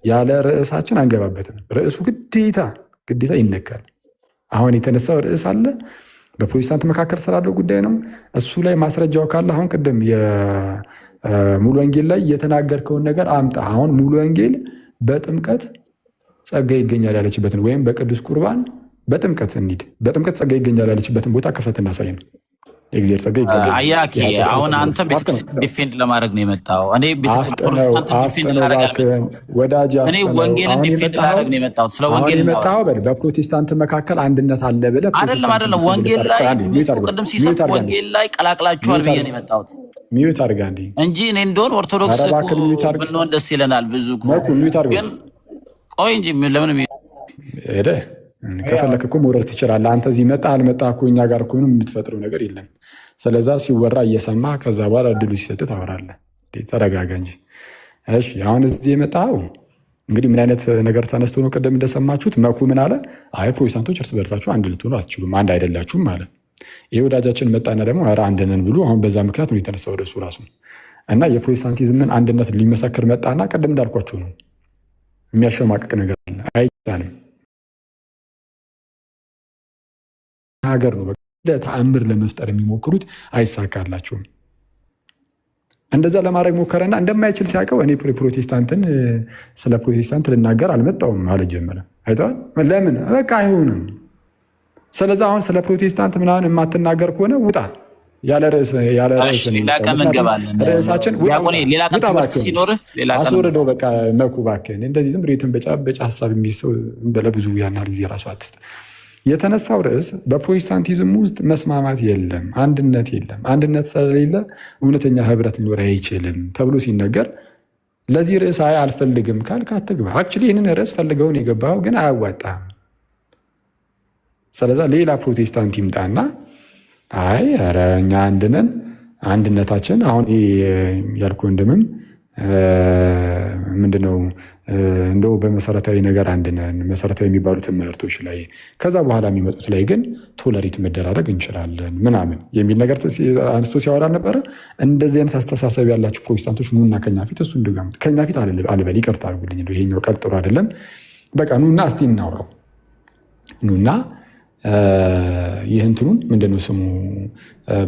ያለ ርዕሳችን አንገባበትም። ርዕሱ ግዴታ ይነካል። አሁን የተነሳው ርዕስ አለ በፕሮቴስታንት መካከል ስላለው ጉዳይ ነው። እሱ ላይ ማስረጃው ካለ አሁን ቅድም የሙሉ ወንጌል ላይ የተናገርከውን ነገር አምጣ። አሁን ሙሉ ወንጌል በጥምቀት ጸጋ ይገኛል ያለችበትን ወይም በቅዱስ ቁርባን በጥምቀት እንሂድ፣ በጥምቀት ጸጋ ይገኛል ያለችበትን ቦታ ክፈትና ሳይ ነው የእግዚአብሔር ጸጋ ይገኛል። አያኪ አሁን አንተ ቤተክርስቲያን ዲፌንድ ለማድረግ ነው የመጣው። እኔ እኔ ወንጌልን ዲፌንድ ለማድረግ ነው የመጣሁት። ስለ ወንጌል የመጣው በፕሮቴስታንት መካከል አንድነት አለ ብለህ አይደለም። ወንጌል ላይ ቅድም ሲሰጥ ወንጌል ላይ ቀላቅላችኋል ብዬ ነው የመጣሁት ሚዩት አድርጋ እንጂ እኔ እንደሆን ኦርቶዶክስ ብንሆን ደስ ይለናል። ብዙ ግን ቆይ እንጂ ለምን ሄደ ከፈለክ እኮ መውረድ ትችላለህ። አንተ እዚህ መጣ አልመጣ እኮ እኛ ጋር እኮ ምንም የምትፈጥረው ነገር የለም። ስለዛ ሲወራ እየሰማ ከዛ በኋላ እድሉ ሲሰጥ ታወራለህ። ተረጋጋ እንጂ። እሺ አሁን እዚህ የመጣው እንግዲህ ምን አይነት ነገር ተነስቶ ነው? ቅድም እንደሰማችሁት መኩ ምን አለ? አይ ፕሮቴስታንቶች እርስ በርሳችሁ አንድ ልትሆኑ አትችሉም፣ አንድ አይደላችሁም አለ። ይህ ወዳጃችን መጣና ደግሞ ኧረ አንድ ነን ብሎ አሁን በዛ ምክንያት ነው የተነሳው ወደሱ ራሱ እና የፕሮቴስታንቲዝምን አንድነት ሊመሰክር መጣና ቅድም እንዳልኳችሁ ነው የሚያሸማቅቅ ነገር አይቻልም። ሀገር ነው ተአምር ለመፍጠር የሚሞክሩት አይሳካላቸውም። እንደዛ ለማድረግ ሞከረና እንደማይችል ሲያውቀው እኔ ፕሮቴስታንትን ስለ ፕሮቴስታንት ልናገር አልመጣውም ማለት ጀመረ። አይተዋል። ለምን በቃ አይሆንም። ስለዚህ አሁን ስለ ፕሮቴስታንት ምናምን የማትናገር ከሆነ ውጣ፣ ያለ ርዕስ ሌላ ቀን እንገባለን። ርዕሳችን ሌላ ቀን ትምህርት ሲኖርህ ሌላ ቀን አስወርደው። በቃ መኩ እባክህን እንደዚህ ዝም ብሬትን በጫ ሀሳብ የሚሰው በለብዙ ያናል ጊዜ ራሱ አትስጥ። የተነሳው ርዕስ በፕሮቴስታንቲዝም ውስጥ መስማማት የለም፣ አንድነት የለም። አንድነት ስለሌለ እውነተኛ ህብረት ሊኖር አይችልም ተብሎ ሲነገር ለዚህ ርዕስ አይ አልፈልግም ካልክ አትግባ። አክቹዋሊ ይህንን ርዕስ ፈልገውን የገባው ግን አያዋጣም። ስለዛ ሌላ ፕሮቴስታንት ይምጣና አይ ኧረ እኛ አንድነን አንድነታችን አሁን ያልኩ ወንድምም ምንድነው እንደው በመሰረታዊ ነገር አንድነን መሰረታዊ የሚባሉ ትምህርቶች ላይ ከዛ በኋላ የሚመጡት ላይ ግን ቶለሬት መደራረግ እንችላለን ምናምን የሚል ነገር አንስቶ ሲያወራ ነበረ። እንደዚህ አይነት አስተሳሰብ ያላችሁ ፕሮቴስታንቶች ኑና ከኛ ፊት እሱ እንደጋሙት ከኛ ፊት አልበል፣ ይቅርታ አድርጉልኝ፣ ይሄኛው ቃል ጥሩ አይደለም። በቃ ኑና እስቲ እናውራው። ኑና ይህንትኑን ምንድነው ስሙ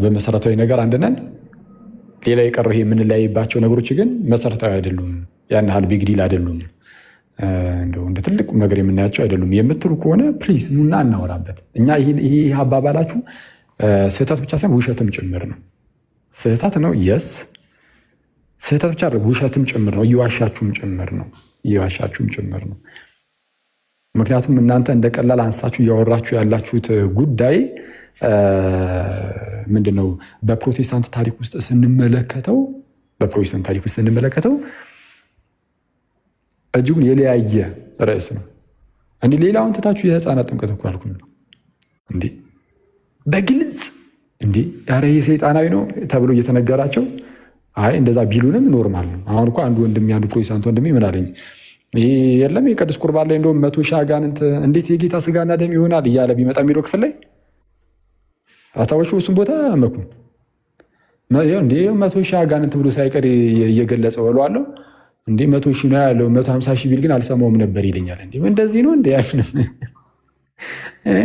በመሰረታዊ ነገር አንድነን ሌላ የቀረው ይሄ የምንለያይባቸው ነገሮች ግን መሰረታዊ አይደሉም፣ ያን ያህል ቢግ ዲል አይደሉም፣ እንደው እንደ ትልቅ ነገር የምናያቸው አይደሉም የምትሉ ከሆነ ፕሊዝ ኑና እናወራበት። እኛ ይሄ አባባላችሁ ስህተት ብቻ ሳይሆን ውሸትም ጭምር ነው። ስህተት ነው፣ የስ ስህተት ብቻ ውሸትም ጭምር ነው፣ እየዋሻችሁም ጭምር ነው። ምክንያቱም እናንተ እንደ ቀላል አንስታችሁ እያወራችሁ ያላችሁት ጉዳይ ምንድነው በፕሮቴስታንት ታሪክ ውስጥ ስንመለከተው እጅጉን የለያየ ርዕስ ነው። እንዲህ ሌላውን ትታችሁ የህፃናት ጥምቀት እኮ አልኩኝ እንዴ በግልጽ እንዴ ያረ ሰይጣናዊ ነው ተብሎ እየተነገራቸው አይ እንደዛ ቢሉንም ኖርማል ነው። አሁን እኮ አንድ ፕሮቴስታንት ወንድሜ ምን አለኝ፣ ይሄ የለም የቅዱስ ቁርባን ላይ እንደውም 100 ሺህ አጋንንት እንዴት የጌታ ስጋና ደም ይሆናል እያለ ቢመጣ የሚለው ክፍል ላይ አስታወሹ። እሱም ቦታ መኩ እንዴ 100 ሺህ አጋንንት ብሎ ሳይቀር እየገለጸው እለዋለሁ እንዴ 100 ሺህ ነው ያለው 150 ሺህ ቢል ግን አልሰማውም ነበር ይለኛል። እንዴ እንደዚህ ነው እንዴ ያፍነ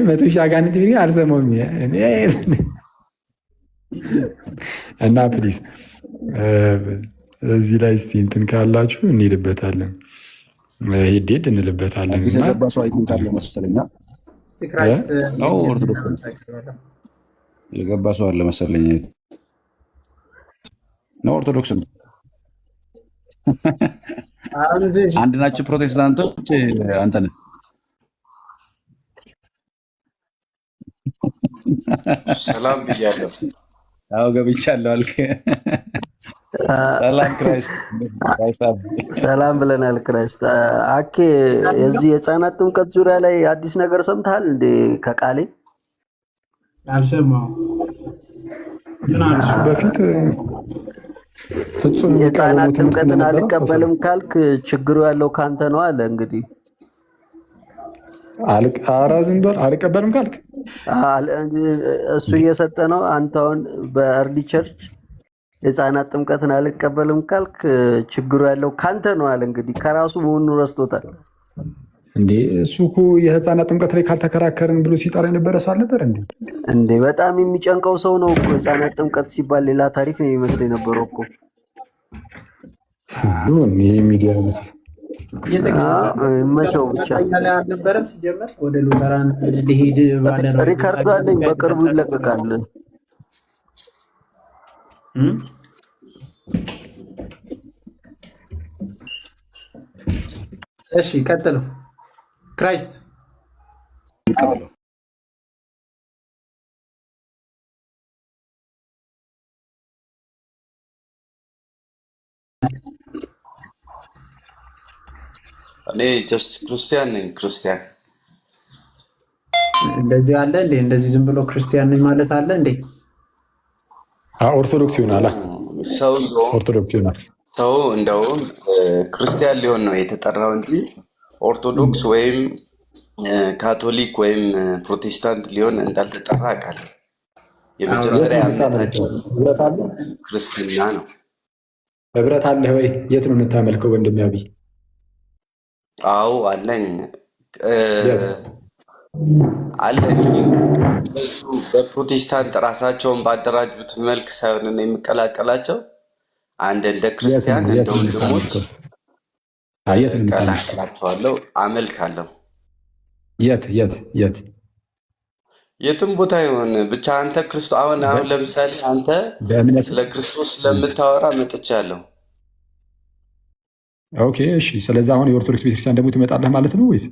100 ሺህ አጋንንት ቢል ግን አልሰማውም እና ፕሊዝ እዚህ ላይ እስቲ እንትን ካላችሁ እንሄድበታለን፣ ሄድ እንልበታለን። እና የገባ ሰው አይተንታለ መሰለኛ ነው ኦርቶዶክስ የገባ ሰው አለ መሰለኝ ነው ኦርቶዶክስ ነው። አንድ ናቸው ፕሮቴስታንቶች። አንተ ነህ ሰላም ብያለሁ። አዎ ገብቻለሁ አልክ። ሰላም ክራይስት ሰላም ብለናል። ክራይስት አኬ የዚህ የህፃናት ጥምቀት ዙሪያ ላይ አዲስ ነገር ሰምተሃል እንዴ? ከቃሌ አልሰማሁም። እሱ በፊት ፍጹም የህፃናት ጥምቀትን አልቀበልም ካልክ ችግሩ ያለው ካንተ ነው አለ። እንግዲህ ኧረ ዝም በል አልቀበልም ካልክ እሱ እየሰጠ ነው። አንተውን በእርሊ ቸርች የህፃናት ጥምቀትን አልቀበልም ካልክ ችግሩ ያለው ካንተ ነው አለ። እንግዲህ ከራሱ መሆኑን ረስቶታል። እንዴ እሱ እኮ የህፃናት ጥምቀት ላይ ካልተከራከርን ብሎ ሲጠራ የነበረ ሰው አልነበር እንዴ? እንዴ በጣም የሚጨንቀው ሰው ነው እኮ። ህፃናት ጥምቀት ሲባል ሌላ ታሪክ ነው የሚመስል የነበረው እኮ። ይሄ ሚዲያ መቸው ብቻ አልነበረም ሲጀመር። ወደ ሉተራን ሊሄድ ሪካርዶ አለኝ፣ በቅርቡ ይለቀቃል። እሺ ቀጥሉ። ክራይስት እኔ ጀስት ክርስቲያን ነኝ። ክርስቲያን እንደዚህ አለ እንዴ? እንደዚህ ዝም ብሎ ክርስቲያን ነኝ ማለት አለ እንዴ? ኦርቶዶክስ ይሆናል። ኦርቶዶክስ ይሆናል። ሰው እንደውም ክርስቲያን ሊሆን ነው የተጠራው እንጂ ኦርቶዶክስ ወይም ካቶሊክ ወይም ፕሮቴስታንት ሊሆን እንዳልተጠራ አውቃለሁ። የመጀመሪያ እምነታቸው ክርስትና ነው። ህብረት አለህ ወይ? የት ነው የምታመልከው ወንድሜ አብይ? አዎ አለኝ አለኝ። እሱ በፕሮቴስታንት ራሳቸውን ባደራጁት መልክ ሳይሆን የሚቀላቀላቸው አንድ እንደ ክርስቲያን እንደ ወንድሞች እቀላቀላቸዋለሁ፣ አመልካለሁ። የት የትም ቦታ ይሆን ብቻ አንተ ክርስቶስ አሁን ለምሳሌ አንተ ስለ ክርስቶስ ስለምታወራ መጥቻለሁ። ኦኬ እሺ። ስለዚህ አሁን የኦርቶዶክስ ቤተክርስቲያን ደግሞ ትመጣለህ ማለት ነው ወይስ?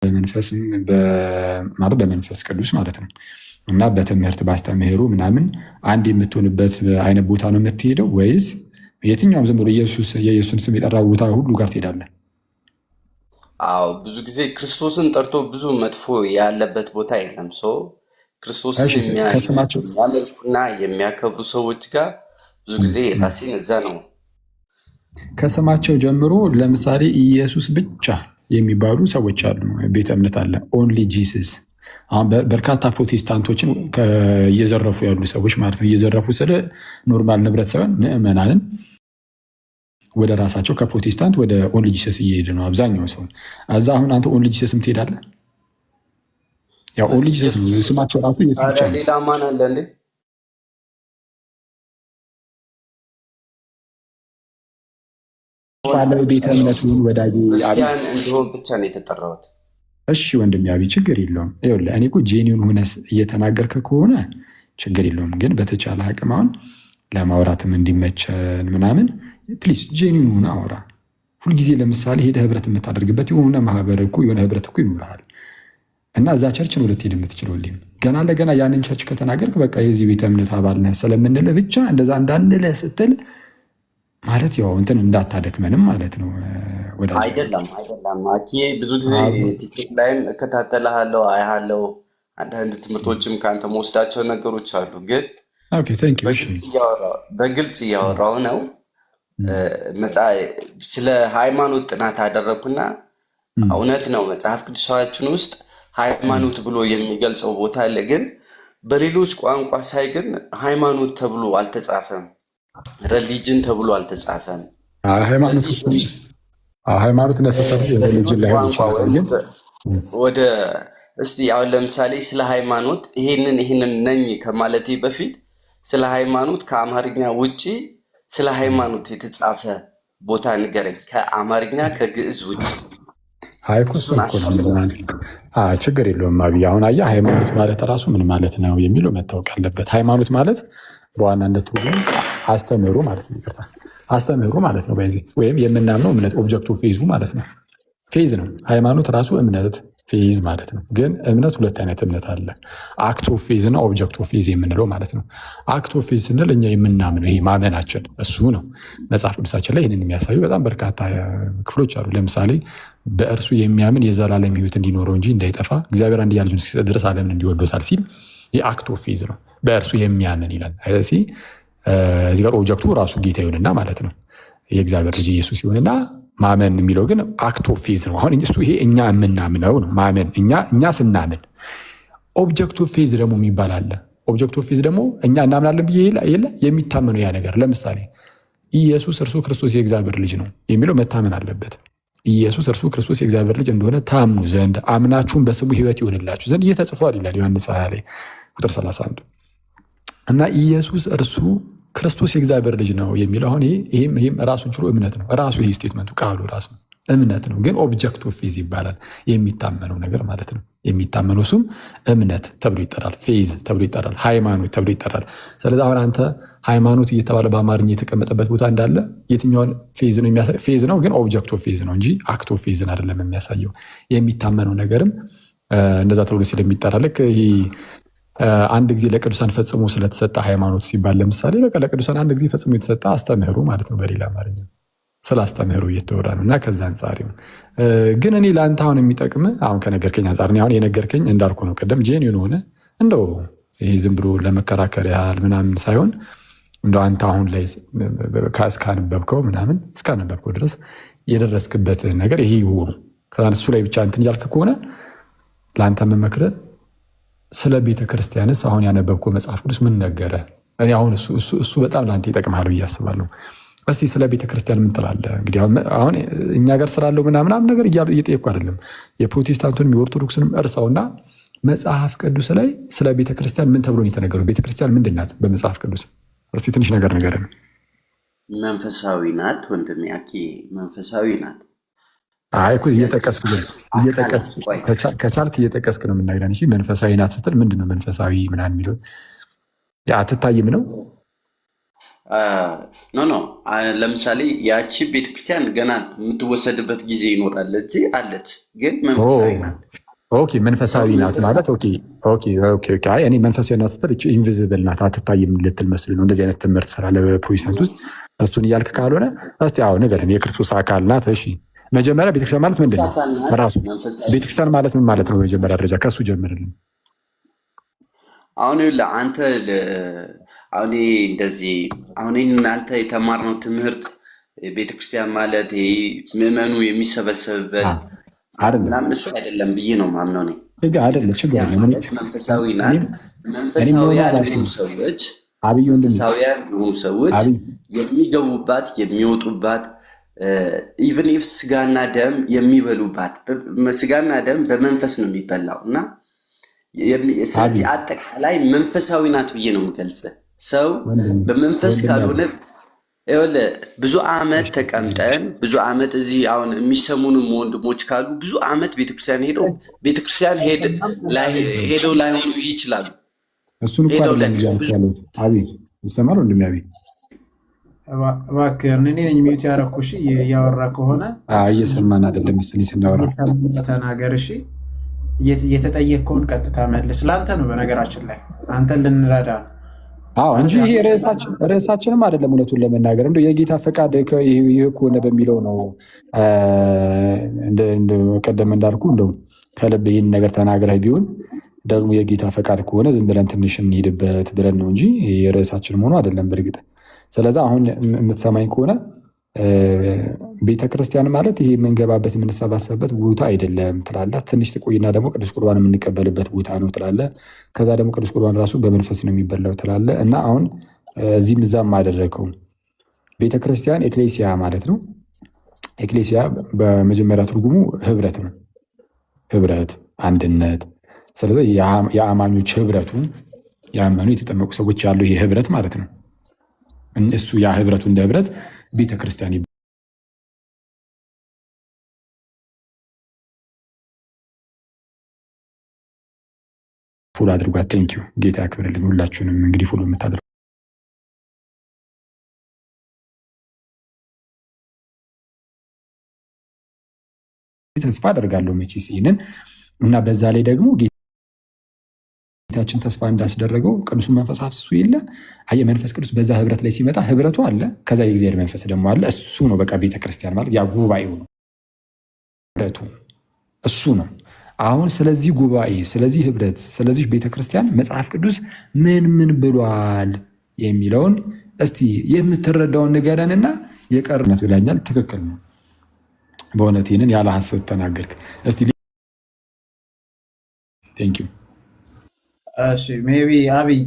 በመንፈስም ማለት በመንፈስ ቅዱስ ማለት ነው እና በትምህርት ባስተምህሩ ምናምን አንድ የምትሆንበት አይነት ቦታ ነው የምትሄደው ወይስ የትኛውም ዝም ብሎ የኢየሱስን ስም የጠራ ቦታ ሁሉ ጋር ትሄዳለህ? አዎ ብዙ ጊዜ ክርስቶስን ጠርቶ ብዙ መጥፎ ያለበት ቦታ የለም። ሰው ክርስቶስን የሚያመልኩና የሚያከብሩ ሰዎች ጋር ብዙ ጊዜ ራሴን እዛ ነው። ከስማቸው ጀምሮ ለምሳሌ ኢየሱስ ብቻ የሚባሉ ሰዎች አሉ። ቤተ እምነት አለ ኦንሊ ጂሰስ። አሁን በርካታ ፕሮቴስታንቶችን እየዘረፉ ያሉ ሰዎች ማለት ነው። እየዘረፉ ስለ ኖርማል ንብረት ሳይሆን ምዕመናንን ወደ ራሳቸው ከፕሮቴስታንት ወደ ኦንሊ ጂሰስ እየሄደ ነው አብዛኛው ሰው። እዛ አሁን አንተ ኦንሊ ጂሰስም ትሄዳለህ? ያው ኦንሊ ጂሰስ ነው ስማቸው ራሱ። ሌላ ማን አለ እንዴ? ቤተ እምነቱን ወዳጅ ክርስቲያን እንዲሆን ብቻ ነው የተጠራሁት። እሺ ወንድም ያቢ ችግር የለውም። ይኸውልህ እኔ እኮ ጄኒውን ሆነህ እየተናገርከ ከሆነ ችግር የለውም። ግን በተቻለ አቅም አሁን ለማውራትም እንዲመቸን ምናምን ፕሊዝ ጄኒውን ሆነህ አውራ። ሁልጊዜ ለምሳሌ ሄደህ ህብረት የምታደርግበት የሆነ ማህበር እኮ የሆነ ህብረት እኮ ይኖርሃል እና እዛ ቸርች ነው ልትሄድ የምትችለው። ገና ለገና ያንን ቸርች ከተናገርክ በቃ የዚህ ቤተ እምነት አባል ነህ ስለምንልህ ብቻ እንደዛ እንዳንልህ ስትል ማለት ያው እንትን እንዳታደክመንም ማለት ነው። አይደለም አኪ ብዙ ጊዜ ቲክቶክ ላይም እከታተልሃለሁ፣ አይሃለሁ። አንዳንድ ትምህርቶችም ከአንተ መወስዳቸው ነገሮች አሉ። ግን በግልጽ እያወራው ነው። ስለ ሃይማኖት ጥናት አደረግኩና እውነት ነው መጽሐፍ ቅዱሳችን ውስጥ ሃይማኖት ብሎ የሚገልጸው ቦታ አለ። ግን በሌሎች ቋንቋ ሳይ ግን ሃይማኖት ተብሎ አልተጻፈም። ሪሊጅን ተብሎ አልተጻፈም። ሃይማኖት ነሰሰሪ ሪሊጅን ላይ ወደ እስቲ አሁን ለምሳሌ ስለ ሃይማኖት ይሄንን ነኝ ከማለቴ በፊት ስለ ሃይማኖት ከአማርኛ ውጪ ስለ ሃይማኖት የተጻፈ ቦታ ንገረኝ። ከአማርኛ ከግዕዝ ውጪ። ችግር የለውም አብይ። አሁን አየህ ሃይማኖት ማለት ራሱ ምን ማለት ነው የሚለው መታወቅ አለበት። ሃይማኖት ማለት በዋናነት ሁሉ አስተምህሮ ማለት ነው። ይቅርታ አስተምህሮ ማለት ነው። በዚህ ወይም የምናምነው እምነት ኦብጀክት ኦፍ ፌዙ ማለት ነው። ፌዝ ነው ሃይማኖት ራሱ እምነት ፌዝ ማለት ነው። ግን እምነት ሁለት አይነት እምነት አለ። አክት ኦፍ ፌዝ እና ኦብጀክት ኦፍ ፌዝ የምንለው ማለት ነው። አክት ኦፍ ፌዝ ስንል እኛ የምናምነው ይሄ ማመናችን እሱ ነው። መጽሐፍ ቅዱሳችን ላይ ይህንን የሚያሳዩ በጣም በርካታ ክፍሎች አሉ። ለምሳሌ በእርሱ የሚያምን የዘላለም ሕይወት እንዲኖረው እንጂ እንዳይጠፋ እግዚአብሔር አንድያ ልጁን እስኪሰጥ ድረስ ዓለምን እንዲወዶታል ሲል የአክት ኦፍ ፌዝ ነው። በእርሱ የሚያምን ይላል። እዚህ ጋር ኦብጀክቱ ራሱ ጌታ ይሆንና ማለት ነው የእግዚአብሔር ልጅ ኢየሱስ ይሆንና ማመን የሚለው ግን አክት ኦፍ ፌዝ ነው። አሁን እሱ ይሄ እኛ የምናምነው ነው ማመን፣ እኛ ስናምን። ኦብጀክት ኦፍ ፌዝ ደግሞ የሚባል አለ። ኦብጀክት ኦፍ ፌዝ ደግሞ እኛ እናምናለን ብዬ የለ የሚታመነው ያ ነገር። ለምሳሌ ኢየሱስ እርሱ ክርስቶስ የእግዚአብሔር ልጅ ነው የሚለው መታመን አለበት። ኢየሱስ እርሱ ክርስቶስ የእግዚአብሔር ልጅ እንደሆነ ታምኑ ዘንድ አምናችሁም በስሙ ሕይወት ይሆንላችሁ ዘንድ እየተጽፏል ይላል ዮሐንስ 20 ላይ ቁጥር 31 እና ኢየሱስ እርሱ ክርስቶስ የእግዚአብሔር ልጅ ነው የሚለው አሁን ይህም ራሱን ችሎ እምነት ነው። ራሱ ይህ ስቴትመንቱ ቃሉ ራሱ እምነት ነው። ግን ኦብጀክት ኦፍ ፌዝ ይባላል የሚታመነው ነገር ማለት ነው። የሚታመነው እሱም እምነት ተብሎ ይጠራል፣ ፌዝ ተብሎ ይጠራል፣ ሃይማኖት ተብሎ ይጠራል። ስለዚህ አሁን አንተ ሃይማኖት እየተባለ በአማርኛ የተቀመጠበት ቦታ እንዳለ የትኛውን ፌዝ ነው የሚያሳይ? ፌዝ ነው፣ ግን ኦብጀክት ኦፍ ፌዝ ነው እንጂ አክት ኦፍ ፌዝን አይደለም የሚያሳየው። የሚታመነው ነገርም እንደዛ ተብሎ ስለሚጠራ ልክ ይሄ አንድ ጊዜ ለቅዱሳን ፈጽሞ ስለተሰጠ ሃይማኖት ሲባል ለምሳሌ በቃ ለቅዱሳን አንድ ጊዜ ፈጽሞ የተሰጠ አስተምህሮ ማለት ነው። በሌላ አማርኛ ስለ አስተምህሮ እየተወራ ነው እና ከዛ አንጻር ግን እኔ ለአንተ አሁን የሚጠቅም አሁን ከነገርከኝ አንጻር አሁን የነገርከኝ እንዳልኩ ነው ቀደም ጄኒውን ሆነ እንደው ይህ ዝም ብሎ ለመከራከር ያህል ምናምን ሳይሆን እንደው አንተ አሁን ላይ እስካነበብከው ምናምን እስካነበብከው ድረስ የደረስክበት ነገር ይሄ ይሆኑ ከዛ እሱ ላይ ብቻ እንትን እያልክ ከሆነ ለአንተ የምመክርህ ስለ ቤተ ክርስቲያንስ አሁን ያነበብከው መጽሐፍ ቅዱስ ምን ነገረ? እኔ አሁን እሱ በጣም ለአንተ ይጠቅምሃል ብዬ አስባለሁ። እስቲ ስለ ቤተ ክርስቲያን ምን ትላለህ? እንግዲህ አሁን እኛ ጋር ስላለው ምናምን ነገር እየጠየኩ አይደለም። የፕሮቴስታንቱንም የኦርቶዶክስንም እርሳውና መጽሐፍ ቅዱስ ላይ ስለ ቤተ ክርስቲያን ምን ተብሎ የተነገረው? ቤተ ክርስቲያን ምንድን ናት በመጽሐፍ ቅዱስ? እስቲ ትንሽ ነገር ንገረን። መንፈሳዊ ናት ወንድሜ አኬ፣ መንፈሳዊ ናት። አይ እኮ እየጠቀስክ ከቻልክ እየጠቀስክ ነው የምናገረን። እሺ መንፈሳዊ ናት ስትል ምንድን ነው መንፈሳዊ ምናምን የሚለው? አትታይም ነው? ኖ ለምሳሌ ያቺ ቤተክርስቲያን ገና የምትወሰድበት ጊዜ ይኖራል እንጂ አለች፣ ግን መንፈሳዊ ናት። ኦኬ መንፈሳዊ ናት ማለት እኔ መንፈሳዊ ናት ስትል ኢንቪዚብል ናት አትታይም ልትል መስሎኝ ነው። እንደዚህ አይነት ትምህርት ስላለ በፕሮቴስታንት ውስጥ እሱን እያልክ ካልሆነ እስቲ ንገረን። የክርስቶስ አካል ናት። እሺ መጀመሪያ ቤተክርስቲያን ማለት ምንድን ነው? ራሱ ቤተክርስቲያን ማለት ምን ማለት ነው? መጀመሪያ ደረጃ ከሱ ጀምርልን። አሁን አንተ አሁን እንደዚህ አሁን እናንተ የተማርነው ትምህርት ቤተክርስቲያን ማለት ምዕመኑ የሚሰበሰብበት ምናምን እሱ አይደለም ብዬ ነው ማምነው ነኝ። መንፈሳዊ ናት። መንፈሳውያን የሆኑ ሰዎች የሚገቡባት የሚወጡባት ኢቨን ኢፍ ስጋና ደም የሚበሉባት ስጋና ደም በመንፈስ ነው የሚበላው እና ስለዚህ አጠቃላይ መንፈሳዊ ናት ብዬ ነው የምገልጽ። ሰው በመንፈስ ካልሆነ ብዙ ዓመት ተቀምጠን ብዙ ዓመት እዚህ አሁን የሚሰሙንም ወንድሞች ካሉ ብዙ ዓመት ቤተክርስቲያን ሄደው ላይሆኑ ይችላሉ። እሱን ይሰማል ወንድሜ እባክህ እኔ ነኝ ሚውት ያደረኩ። እሺ እያወራ ከሆነ እየሰማን አይደለም መሰለኝ ስናወራ ተናገር። እሺ እየተጠየቅከውን ቀጥታ መልስ። ለአንተ ነው በነገራችን ላይ አንተን ልንረዳ ነው እንጂ ይሄ ርዕሳችንም አይደለም። እውነቱን ለመናገር እንደው የጌታ ፈቃድ ይህ ከሆነ በሚለው ነው። ቀደም እንዳልኩ እንደው ከልብ ይህን ነገር ተናግረህ ቢሆን ደግሞ የጌታ ፈቃድ ከሆነ ዝም ብለን ትንሽ እንሄድበት ብለን ነው እንጂ የርዕሳችን መሆኑ አይደለም በእርግጥ። ስለዚህ አሁን የምትሰማኝ ከሆነ ቤተክርስቲያን ማለት ይሄ የምንገባበት የምንሰባሰብበት ቦታ አይደለም ትላለህ። ትንሽ ትቆይና ደግሞ ቅዱስ ቁርባን የምንቀበልበት ቦታ ነው ትላለህ። ከዛ ደግሞ ቅዱስ ቁርባን ራሱ በመንፈስ ነው የሚበላው ትላለህ። እና አሁን እዚህም እዛም አደረገው። ቤተክርስቲያን ኤክሌሲያ ማለት ነው። ኤክሌሲያ በመጀመሪያ ትርጉሙ ህብረት ነው። ህብረት፣ አንድነት። ስለዚህ የአማኞች ህብረቱ ያመኑ የተጠመቁ ሰዎች ያለው ይሄ ህብረት ማለት ነው። እሱ ያ ህብረቱ እንደ ህብረት ቤተክርስቲያን ፉል አድርጓት። ቴንኪዩ ጌታ ያክብርልኝ። ሁላችሁንም እንግዲህ ፉል የምታደርጉ ተስፋ አደርጋለሁ መቼስ ይህንን እና በዛ ላይ ደግሞ ጌታችን ተስፋ እንዳስደረገው ቅዱሱን መንፈስ አፍስሱ የለ አየህ፣ መንፈስ ቅዱስ በዛ ህብረት ላይ ሲመጣ ህብረቱ አለ፣ ከዛ የእግዚአብሔር መንፈስ ደግሞ አለ። እሱ ነው በቃ ቤተክርስቲያን ማለት ያ ጉባኤው ነው፣ ህብረቱ እሱ ነው። አሁን ስለዚህ ጉባኤ፣ ስለዚህ ህብረት፣ ስለዚህ ቤተክርስቲያን መጽሐፍ ቅዱስ ምን ብሏል የሚለውን እስቲ የምትረዳውን ንገረንና የቀርነት ብላኛል። ትክክል ነው በእውነት ይህንን ያለ ሐሰት ተናገርክ። እስቲ ቴንኪው። እሺ ሜይ ቢ አብይ